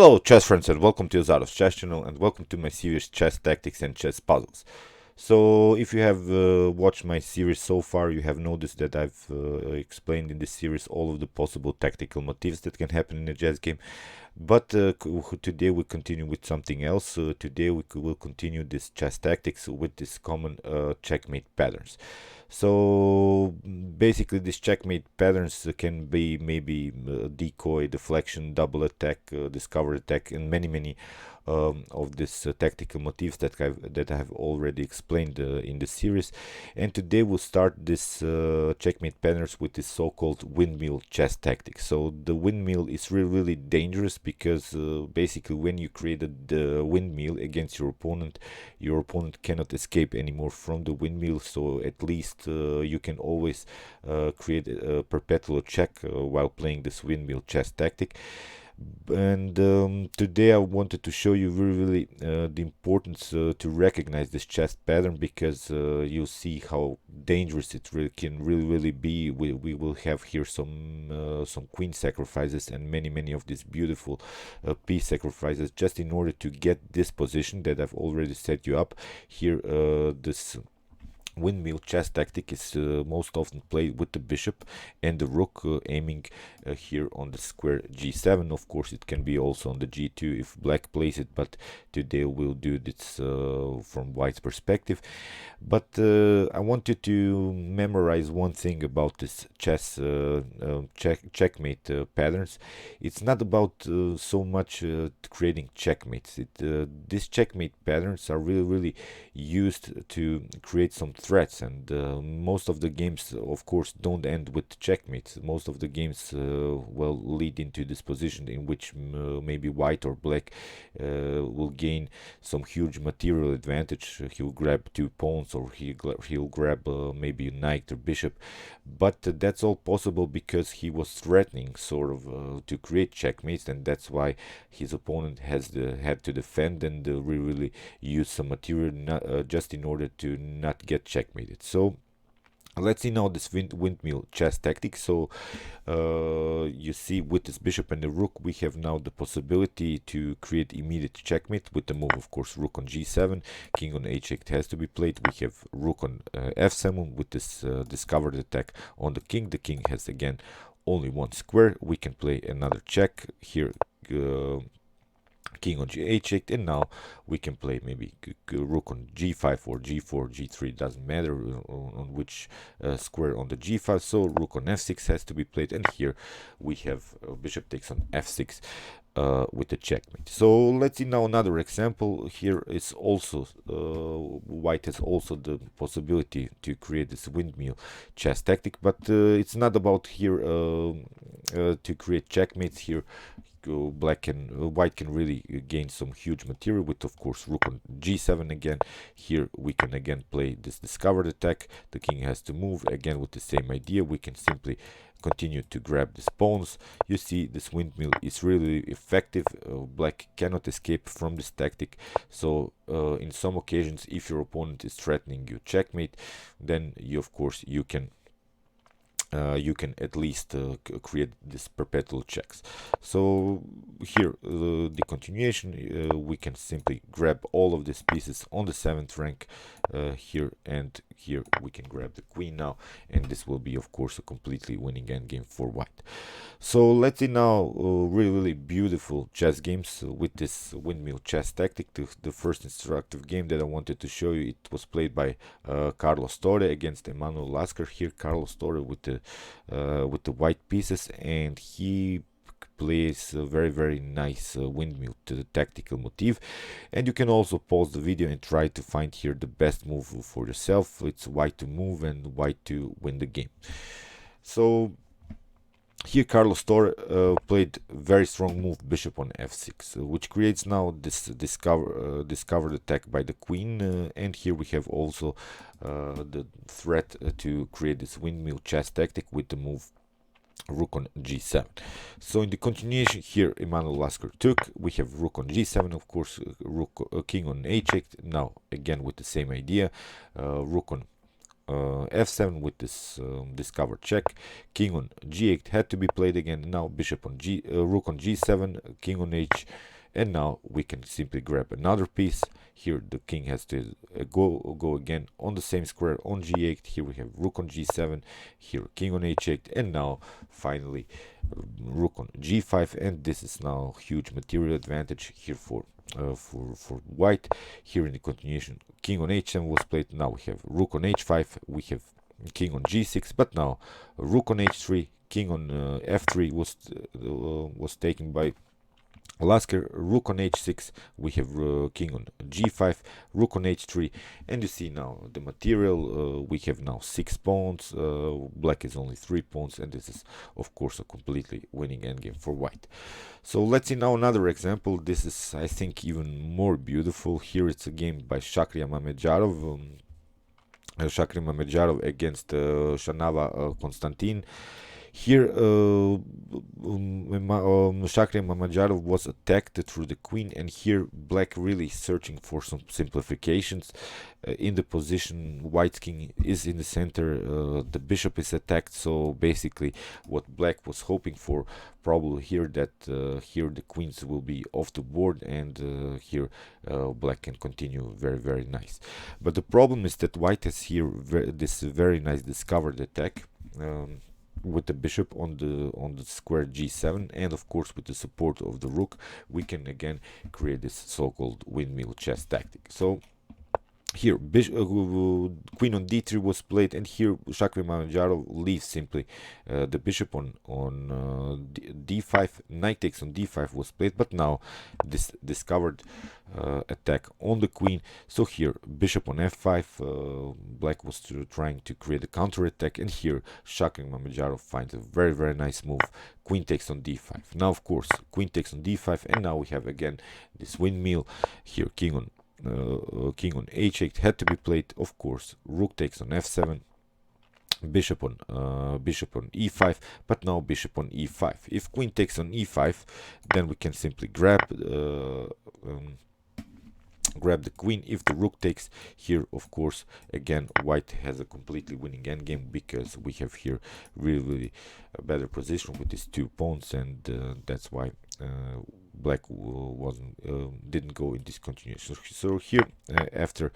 Hello chess friends and welcome to Jozarov's chess channel and welcome to my series Chess Tactics and Chess Puzzles. So if you have watched my series so far, you have noticed that I've explained in this series all of the possible tactical motifs that can happen in a chess game. But today we continue with something else. Today we will continue this chess tactics with this common checkmate patterns. So basically these checkmate patterns can be maybe decoy, deflection, double attack, discover attack, and many of these tactical motifs that I have already explained in the series. And today we'll start this checkmate patterns with this so-called windmill chess tactic. So the windmill is really dangerous because basically when you create the windmill against your opponent cannot escape anymore from the windmill. So at least you can always create a perpetual check while playing this windmill chess tactic. And today I wanted to show you really the importance to recognize this chess pattern, because you'll see how dangerous it can really be. We will have here some queen sacrifices and many of these beautiful piece sacrifices just in order to get this position that I've already set you up here. This windmill chess tactic is most often played with the bishop and the rook, aiming here on the square g7. Of course it can be also on the g2 if black plays it, but today we'll do this from white's perspective. But I want you to memorize one thing about this chess checkmate patterns. It's not about so much creating checkmates. These checkmate patterns are really used to create some threats, and most of the games of course don't end with checkmates. Most of the games will lead into this position in which maybe white or black will gain some huge material advantage. He'll grab two pawns, or he'll grab maybe a knight or bishop, but that's all possible because he was threatening sort of to create checkmates, and that's why his opponent had to defend and really use some material just in order to not get checkmated. So let's see now this windmill chess tactic. So you see, with this bishop and the rook, we have now the possibility to create immediate checkmate with the move, of course, rook on g7, king on h8 has to be played. We have rook on f7 with this discovered attack on the king. The king has again only one square. We can play another check here, king on h8, and now we can play maybe rook on g5 or g4, g3, doesn't matter on which square on the g5. So rook on f6 has to be played, and here we have bishop takes on f6 with the checkmate. So let's see now another example. Here is also white has also the possibility to create this windmill chess tactic, but it's not about here to create checkmates. Here white can really gain some huge material with, of course, rook on g7 again. Here we can again play this discovered attack. The king has to move again with the same idea. We can simply continue to grab these pawns. You see, this windmill is really effective. Black cannot escape from this tactic. So in some occasions, if your opponent is threatening you checkmate, then of course you can at least create this perpetual checks. So here the continuation, we can simply grab all of these pieces on the 7th rank here, and here we can grab the queen now, and this will be of course a completely winning endgame for white. So let's see now really beautiful chess games with this windmill chess tactic. The first instructive game that I wanted to show you, it was played by Carlos Torre against Emmanuel Lasker. Here Carlos Torre with the white pieces, and he plays a very nice windmill to the tactical motif. And you can also pause the video and try to find here the best move for yourself. It's white to move and white to win the game. So here Carlos Torre played very strong move, bishop on f6, which creates now this discovered attack by the queen, and here we have also the threat to create this windmill chess tactic with the move rook on g7. So in the continuation here, Emmanuel Lasker took. We have rook on g7, of course, king on h8. Now again with the same idea, rook on f7 with this discovered check. King on g8 had to be played again. Now bishop on rook on g7, king on and now we can simply grab another piece. Here the king has to go again on the same square on g8. Here we have rook on g7, here king on h8, and now finally rook on g5, and this is now huge material advantage here for white. Here in the continuation, king on h7 was played. Now we have rook on h5, we have king on g6, but now rook on h3, king on f3 was taken by Lasker. Rook on h6, we have king on g5, rook on h3, and you see now the material, we have now 6 pawns, black is only 3 pawns, and this is of course a completely winning endgame for white. So let's see now another example. This is, I think, even more beautiful. Here it's a game by Mamedjarov against Shanava Constantine. Here, Mamedjarov was attacked through the queen, and here black really searching for some simplifications. In the position, white's king is in the center, the bishop is attacked, so basically what black was hoping for, probably here that here the queens will be off the board, and here black can continue very nice. But the problem is that white has here this very nice discovered attack. With the bishop on the square g7, and of course with the support of the rook, we can again create this so-called windmill chess tactic. So here queen on d3 was played, and here Mamedjarov leaves simply the bishop on d5. Knight takes on d5 was played, but now this discovered attack on the queen. So here bishop on f5, black was trying to create a counter attack, and here Mamedjarov finds a very nice move. Queen takes on d5. Now of course queen takes on d5, and now we have again this windmill. Here king on h8 had to be played. Of course rook takes on f7, bishop on e5, but now bishop on e5. If queen takes on e5, then we can simply grab the queen. If the rook takes, here of course again white has a completely winning endgame, because we have here really a better position with these 2 pawns, and that's why black didn't go in this continuation. So here after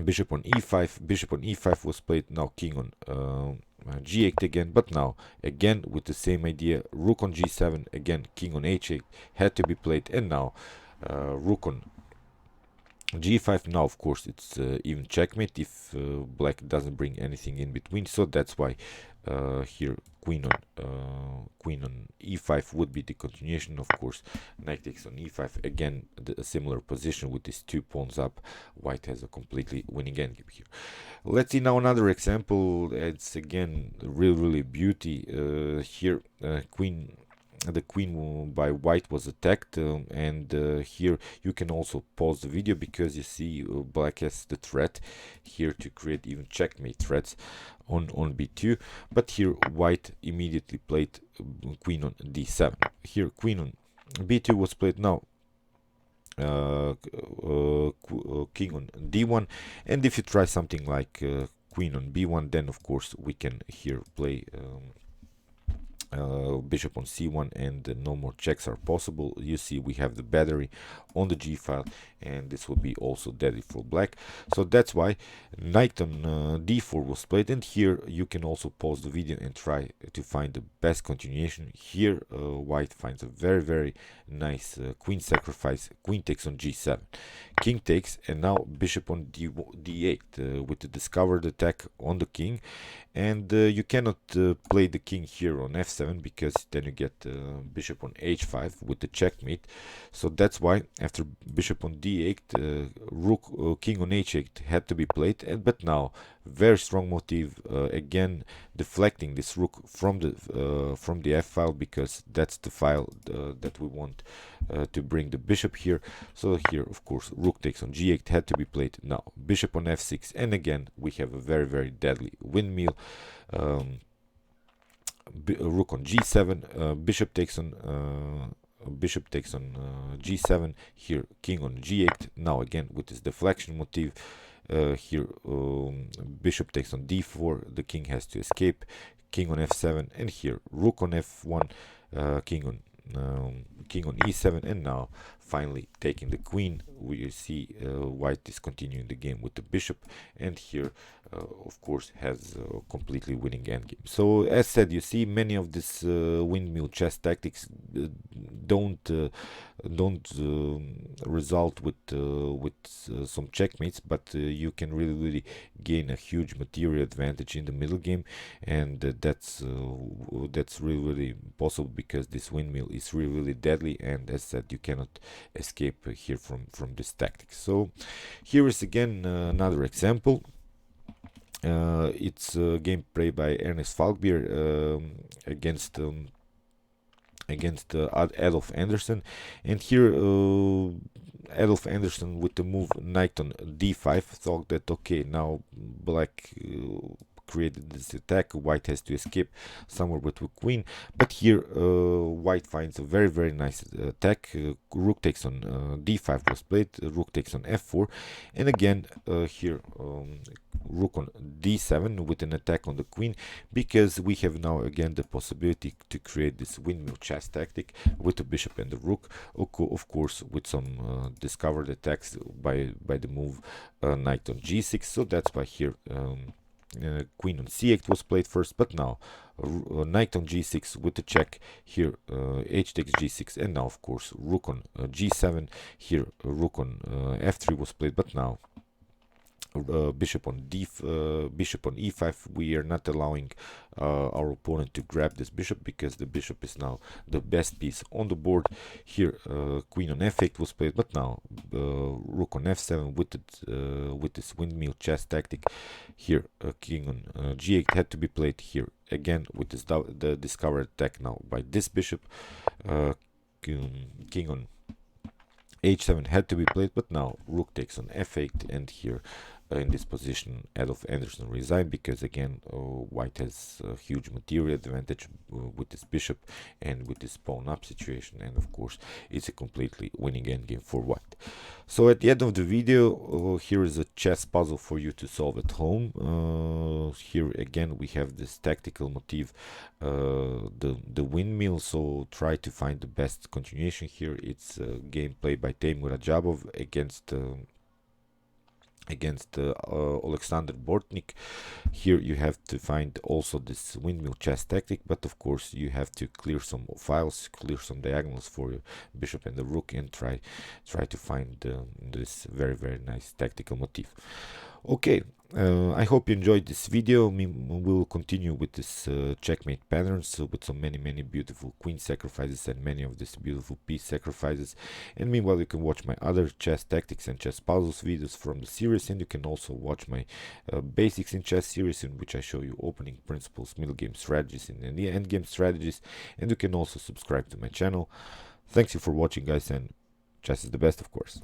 bishop on e5 was played. Now king on g8 again, but now again with the same idea, rook on g7, again king on h8 had to be played, and now rook on g5. Now of course it's even checkmate if black doesn't bring anything in between, so that's why here queen on e5 would be the continuation. Of course knight takes on e5, again a similar position with these 2 pawns up. White has a completely winning endgame here. Let's see now another example. It's again really beauty. Here the queen by white was attacked, and here you can also pause the video, because you see black has the threat here to create even checkmate threats on b2, but here white immediately played queen on d7. Here queen on b2 was played. Now king on d1, and if you try something like queen on b1, then of course we can here play bishop on c1, and no more checks are possible. You see we have the battery on the g file, and this will be also deadly for black. So that's why knight on d4 was played, and here you can also pause the video and try to find the best continuation. Here white finds a very nice queen sacrifice. Queen takes on g7, king takes, and now bishop on d8 with the discovered attack on the king, and you cannot play the king here on f7, because then you get bishop on h5 with the checkmate. So that's why after bishop on d8, king on h8 had to be played, but now very strong motif, again deflecting this rook from the f file, because that's the file that we want to bring the bishop here. So here of course rook takes on g8 had to be played. Now bishop on f6, and again we have a very deadly windmill. Rook on g7, bishop takes on g7. Here king on g8. Now again with this deflection motif. Here bishop takes on d4, the king has to escape, king on f7, and here rook on f1, king on king on e7, and now finally taking the queen. We see white is continuing the game with the bishop, and here of course has completely winning endgame. So as said, you see many of these windmill chess tactics don't result with some checkmates, but you can really gain a huge material advantage in the middle game, and that's really possible because this windmill is really deadly, and as said, you cannot escape here from this tactic. So here is again another example. It's a gameplay by Ernest Falkbeer against Adolf Anderssen, and here Adolf Anderssen with the move knight on d5 thought that okay, now black created this attack, white has to escape somewhere with the queen, but here white finds a very nice attack. Rook takes on d5 was played, rook takes on f4, and again here rook on d7 with an attack on the queen, because we have now again the possibility to create this windmill chess tactic with the bishop and the rook, of course with some discovered attacks by the move knight on g6. So that's why here queen on c8 was played first, but now knight on g6 with the check, here h takes g6, and now of course rook on g7, here rook on f3 was played, but now bishop on e5. We are not allowing our opponent to grab this bishop because the bishop is now the best piece on the board. Here queen on f8 was played, but now rook on f7 with this windmill chess tactic. Here king on g8 had to be played, here again with this the discovered attack now by this bishop. King on h7 had to be played, but now rook takes on f8, and here in this position Adolf Anderssen resigned because again white has a huge material advantage with this bishop and with this pawn up situation, and of course it's a completely winning endgame for white. So at the end of the video here is a chess puzzle for you to solve at home. Here again we have this tactical motif, the windmill, so try to find the best continuation here. It's a gameplay by Timur Ajabov against Alexander Bortnik. Here you have to find also this windmill chess tactic, but of course you have to clear some files, clear some diagonals for your bishop and the rook, and try to find this very nice tactical motif. Okay, I hope you enjoyed this video. We will continue with this checkmate patterns with so many beautiful queen sacrifices and many of these beautiful piece sacrifices. And meanwhile you can watch my other chess tactics and chess puzzles videos from the series, and you can also watch my basics in chess series, in which I show you opening principles, middle game strategies, and the end game strategies. And you can also subscribe to my channel. Thanks you for watching, guys, and chess is the best, of course.